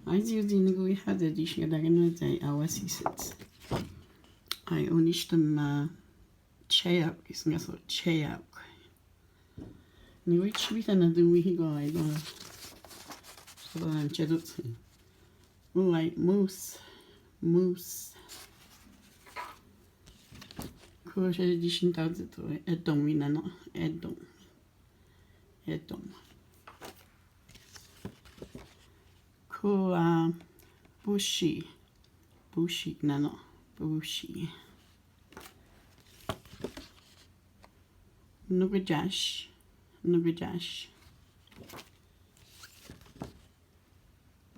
Aici eu din gui hada di shgadagana dai awasisit. Ai unishtam cheyak isngaso cheyak. Ni wit shvita na dui higo ai go. So chedut. Uai moose. Ko je di shintadze to edom winano edom. Ko bushi nano bushi. Nugajash.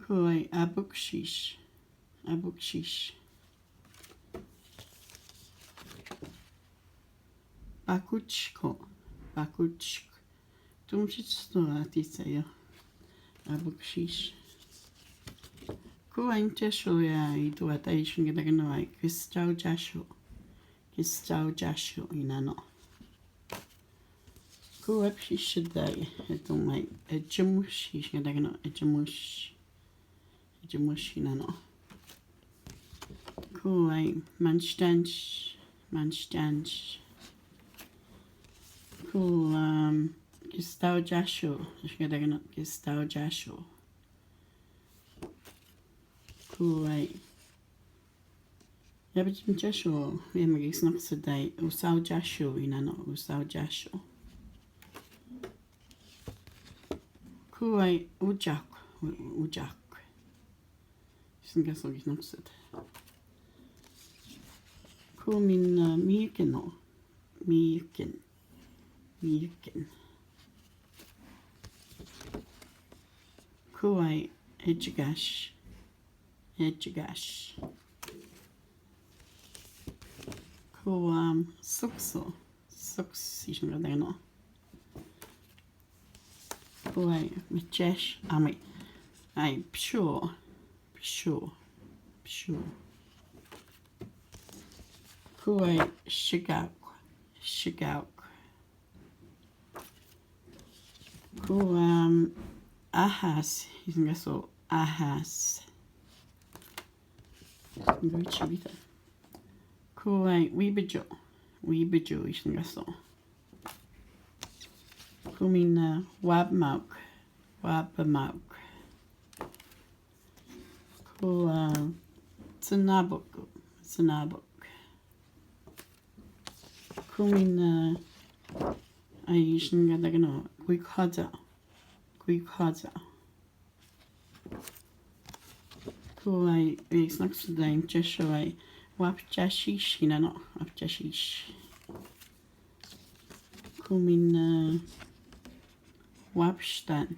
Koi abukshish. Bakuchko. Tumshitsto atitsayo. Abukshish. Ko ainchesho ya itu ataishin gedagano ai Kistau jasho inano. Ko epshishidai etumai ejamushi gedagano ejamush inano. Ko ai manstanch. Ko Kistau jasho gedagano Kistau jasho. Ko ai Yabajim jasho yemagis naksadai usau jasho inano usau jasho. Ko ai ujak. Singasogis naksad. Ko min mirken. Ko ai edgash. Ko suks isngadagano. Ko ai michesh ai pshur. Ko ai shigauk. Ko ahas isngaso ahas. Chibita. Ko ai wibijo isngaso. Ko min wabmauk. Ko tsanabuk. Ko min ai isngadagano guikhada. Ko ai isnaksadain jesho ai wapjashish inano wapjashish. Ko min wapstano.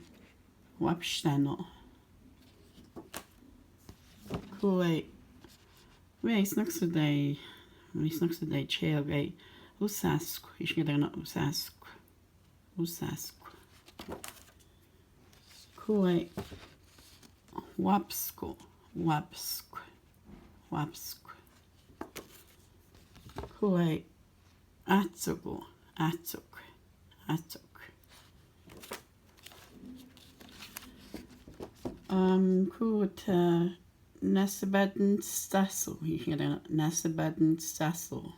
Ko ai isnaksadai cheog ai usask isngadagano usask. Ko ai wapsk. Ko ai atsuk. Ko nasabaden stassel isngadagano nasabaden stassel.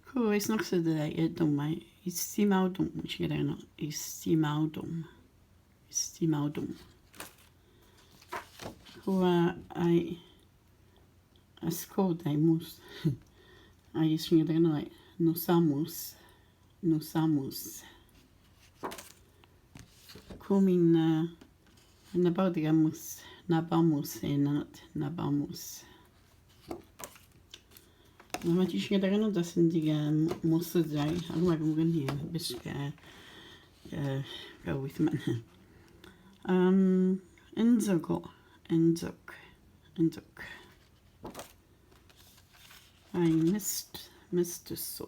Ko isnaksadai edomai istimaudum isngadagano istimaudum. Ko ai askodai mus. Ai isngadagano ai nusamus. Ko min nabamus enanot nabamus. Namati shgadagano dasindiga musadzai agmagugan here biska go with man. Enzuk. I mistress.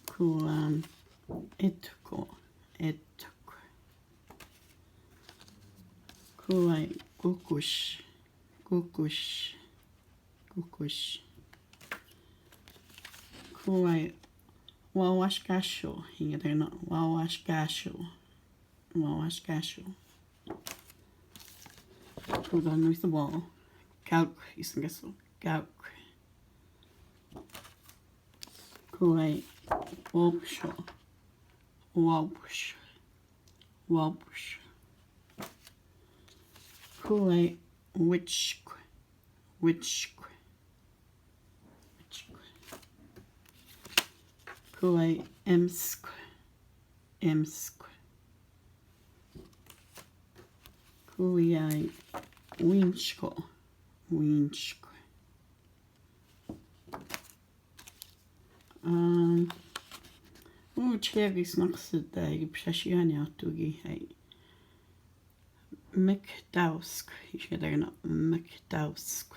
Ko etuk. Ko ai kukush. Ko ai Wawashkasho. Inga dagna. Wawashkasho. Wawashkasho. Put on with the wall. Gauk. Isangaso. Gauk. Kuwait. Wopsho. Wopsh. Wopsh. Kuwait. Witch. Witch. Kuwait. Emsk. Emsk. Kuwait. Winchko. Winchko. Cherry snacksedag pshashianiatugi hei. McDowsk. Ich hätte genau McDowsk.